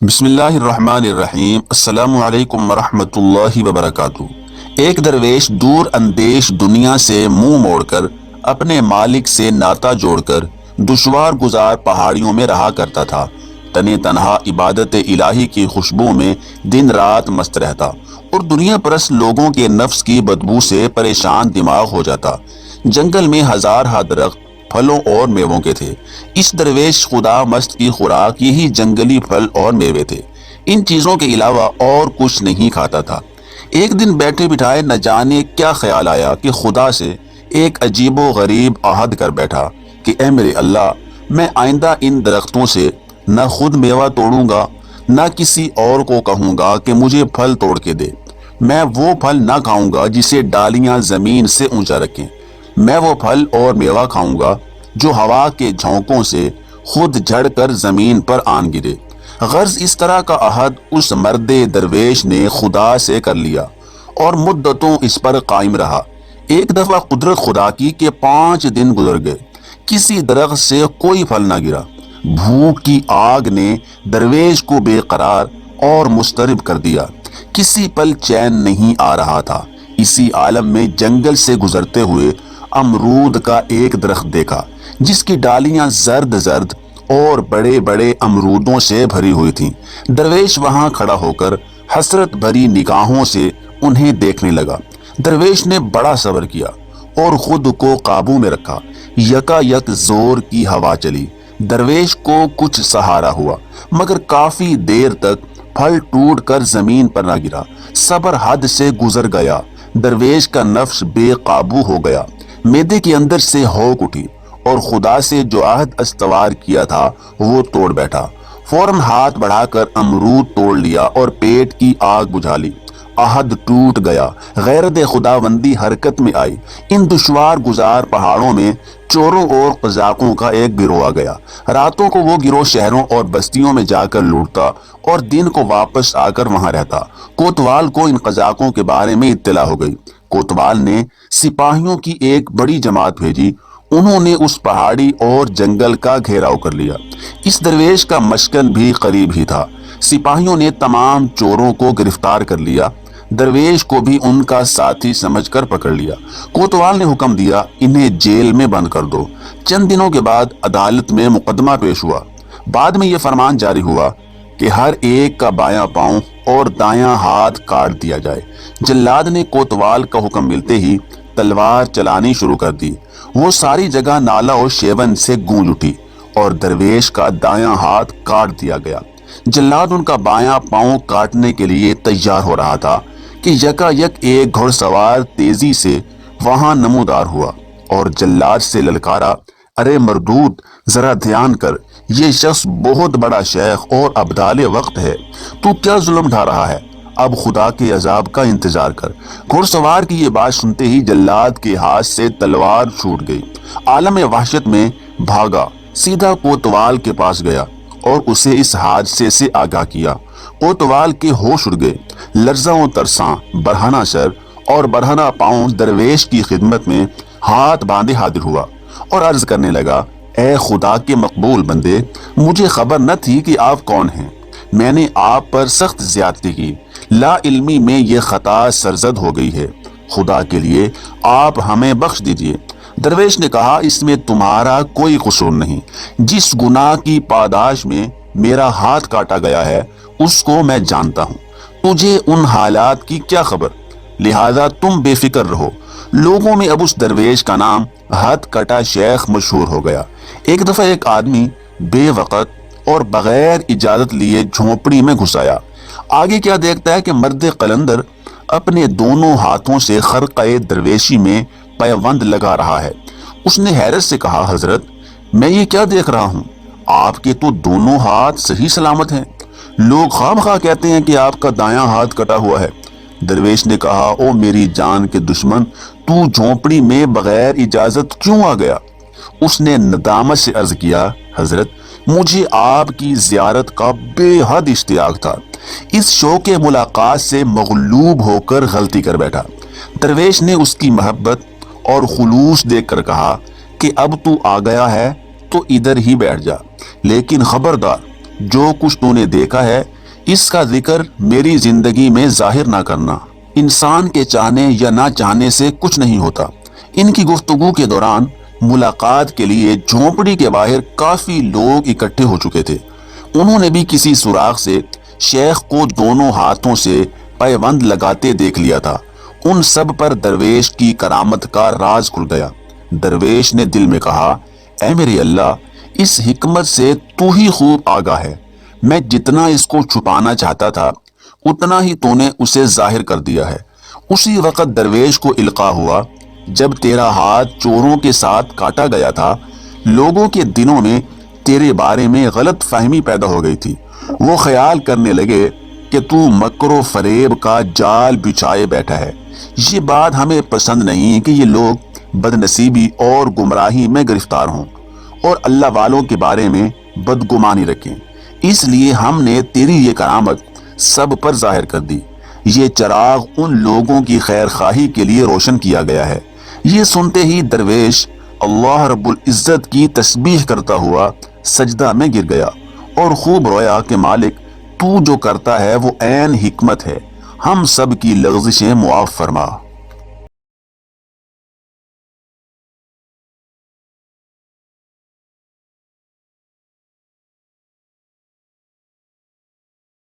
بسم اللہ الرحمن الرحیم۔ السلام علیکم ورحمۃ اللہ وبرکاتہ۔ ایک درویش دور اندیش دنیا سے منہ موڑ کر اپنے مالک سے ناطہ جوڑ کر دشوار گزار پہاڑیوں میں رہا کرتا تھا۔ تنے تنہا عبادت الہی کی خوشبو میں دن رات مست رہتا اور دنیا پرست لوگوں کے نفس کی بدبو سے پریشان دماغ ہو جاتا۔ جنگل میں ہزارہ درخت پھلوں اور میووں کے تھے۔ اس درویش خدا مست کی خوراک یہی جنگلی پھل اور میوے تھے۔ ان چیزوں کے علاوہ اور کچھ نہیں کھاتا تھا۔ ایک دن بیٹھے بٹھائے نہ جانے کیا خیال آیا کہ خدا سے ایک عجیب و غریب عہد کر بیٹھا کہ اے میرے اللہ، میں آئندہ ان درختوں سے نہ خود میوہ توڑوں گا، نہ کسی اور کو کہوں گا کہ مجھے پھل توڑ کے دے۔ میں وہ پھل نہ کھاؤں گا جسے ڈالیاں زمین سے اونچا رکھیں۔ میں وہ پھل اور میوہ کھاؤں گا جو ہوا کے جھونکوں سے خود جھڑ کر زمین پر آن گرے۔ غرض اس طرح کا عہد اس مرد درویش نے خدا سے کر لیا اور مدتوں اس پر قائم رہا۔ ایک دفعہ قدرت خدا کی کہ 5 دن گزر گئے، کسی درخت سے کوئی پھل نہ گرا۔ بھوک کی آگ نے درویش کو بے قرار اور مضطرب کر دیا۔ کسی پل چین نہیں آ رہا تھا۔ اسی عالم میں جنگل سے گزرتے ہوئے امرود کا ایک درخت دیکھا جس کی ڈالیاں زرد زرد اور بڑے بڑے امرودوں سے بھری ہوئی تھیں۔ درویش وہاں کھڑا ہو کر حسرت بھری نگاہوں سے انہیں دیکھنے لگا۔ درویش نے بڑا صبر کیا اور خود کو قابو میں رکھا۔ یکا یک زور کی ہوا چلی۔ درویش کو کچھ سہارا ہوا مگر کافی دیر تک پھل ٹوٹ کر زمین پر نہ گرا۔ صبر حد سے گزر گیا۔ درویش کا نفس بے قابو ہو گیا۔ معدے کے اندر سے ہوک اٹھی اور خدا سے جو عہد استوار کیا تھا وہ توڑ بیٹھا۔ فوراً ہاتھ بڑھا کر امرود توڑ لیا اور پیٹ کی آگ بجھا لی۔ عہد ٹوٹ گیا۔ غیرت خداوندی حرکت میں آئی۔ ان دشوار گزار پہاڑوں میں چوروں اور قزاقوں کا ایک گروہ آ گیا۔ راتوں کو وہ گروہ شہروں اور بستیوں میں جا کر لوٹتا اور دن کو واپس آ کر وہاں رہتا۔ کوتوال کو ان قزاقوں کے بارے میں اطلاع ہو گئی۔ کوتوال نے سپاہیوں کی ایک بڑی جماعت بھیجی۔ انہوں نے اس پہاڑی اور جنگل کا گھیراؤ کر لیا۔ اس درویش کا مسکن بھی قریب ہی تھا۔ سپاہیوں نے تمام چوروں کو گرفتار کر لیا۔ درویش کو بھی ان کا ساتھی سمجھ کر پکڑ لیا۔ کوتوال نے حکم دیا، انہیں جیل میں بند کر دو۔ چند دنوں کے بعد عدالت میں مقدمہ پیش ہوا۔ بعد میں یہ فرمان جاری ہوا کہ ہر ایک کا بایاں پاؤں اور دایاں ہاتھ کاٹ دیا جائے۔ جلاد نے کوتوال کا حکم ملتے ہی تلوار چلانی شروع کر دی۔ وہ ساری جگہ نالہ و شیون سے گونج اٹھی اور درویش کا دایاں ہاتھ کاٹ دیا گیا۔ جلاد ان کا بایاں پاؤں کاٹنے کے لیے تیار ہو رہا تھا کہ یکا یک ایک گھڑ سوار تیزی سے وہاں نمودار ہوا اور جلاد سے للکارا، ارے مردود، ذرا دھیان کر، یہ شخص بہت بڑا شیخ اور ابدال وقت ہے۔ تو کیا ظلم ڈھا رہا ہے؟ اب خدا کے عذاب کا انتظار کر۔ گھڑ سوار کی یہ بات سنتے ہی جلاد کے ہاتھ سے تلوار چھوٹ گئی۔ عالم وحشت میں بھاگا، سیدھا کوتوال کے پاس گیا اور اسے اس حادثے سے آگاہ کیا۔ کوتوال کے ہوش اڑ گئے۔ لرزاں و ترساں، برہنہ سر اور برہنہ پاؤں درویش کی خدمت میں ہاتھ باندھے حاضر ہوا اور عرض کرنے لگا، اے خدا کے مقبول بندے، مجھے خبر نہ تھی کہ آپ کون ہیں۔ میں نے آپ پر سخت زیادتی کی۔ لا علمی میں یہ خطا سرزد ہو گئی ہے۔ خدا کے لیے آپ ہمیں بخش دیجیے۔ درویش نے کہا، اس میں تمہارا کوئی قصور نہیں۔ جس گناہ کی پاداش میں میرا ہاتھ کاٹا گیا ہے اس کو میں جانتا ہوں۔ تجھے ان حالات کی کیا خبر؟ لہذا تم بے فکر رہو۔ لوگوں میں اب اس درویش کا نام ہتھ کٹا شیخ مشہور ہو گیا۔ ایک دفعہ ایک آدمی بے وقت اور بغیر اجازت لیے جھونپڑی میں گھس آیا۔ آگے کیا دیکھتا ہے کہ مرد قلندر اپنے دونوں ہاتھوں سے خرقہ درویشی میں پیوند لگا رہا ہے۔ اس نے حیرت سے کہا، حضرت، میں یہ کیا دیکھ رہا ہوں؟ آپ کے تو دونوں ہاتھ صحیح سلامت ہیں۔ لوگ خواہ مخواہ کہتے ہیں کہ آپ کا دایاں ہاتھ کٹا ہوا ہے۔ درویش نے کہا، او میری جان کے دشمن، تو جھونپڑی میں بغیر اجازت کیوں آ گیا؟ اس نے ندامت سے عرض کیا، حضرت، مجھے آپ کی زیارت کا بے حد اشتیاق تھا۔ اس شوق ملاقات سے مغلوب ہو کر غلطی کر بیٹھا۔ درویش نے اس کی محبت اور خلوص دیکھ کر کہا کہ اب تو آ گیا ہے تو ادھر ہی بیٹھ جا، لیکن خبردار، جو کچھ تو نے دیکھا ہے اس کا ذکر میری زندگی میں ظاہر نہ کرنا۔ انسان کے چاہنے یا نہ چاہنے سے کچھ نہیں ہوتا۔ ان کی گفتگو کے دوران ملاقات کے لیے جھونپڑی کے باہر کافی لوگ اکٹھے ہو چکے تھے۔ انہوں نے بھی کسی سوراخ سے شیخ کو دونوں ہاتھوں سے پیوند لگاتے دیکھ لیا تھا۔ ان سب پر درویش کی کرامت کا راز کھل گیا۔ درویش نے دل میں کہا، اے میرے اللہ، اس حکمت سے تو ہی خوب آگاہ ہے۔ میں جتنا اس کو چھپانا چاہتا تھا اتنا ہی تو نے اسے ظاہر کر دیا ہے۔ اسی وقت درویش کو القاء ہوا، جب تیرا ہاتھ چوروں کے ساتھ کاٹا گیا تھا لوگوں کے دلوں میں تیرے بارے میں غلط فہمی پیدا ہو گئی تھی۔ وہ خیال کرنے لگے کہ تو مکر و فریب کا جال بچھائے بیٹھا ہے۔ یہ بات ہمیں پسند نہیں کہ یہ لوگ بدنصیبی اور گمراہی میں گرفتار ہوں اور اللہ والوں کے بارے میں بدگمانی رکھیں، اس لیے ہم نے تیری یہ کرامت سب پر ظاہر کر دی۔ یہ چراغ ان لوگوں کی خیر خواہی کے لیے روشن کیا گیا ہے۔ یہ سنتے ہی درویش اللہ رب العزت کی تسبیح کرتا ہوا سجدہ میں گر گیا اور خوب رویا کہ مالک، تو جو کرتا ہے وہ عین حکمت ہے، ہم سب کی لغزشیں معاف فرما۔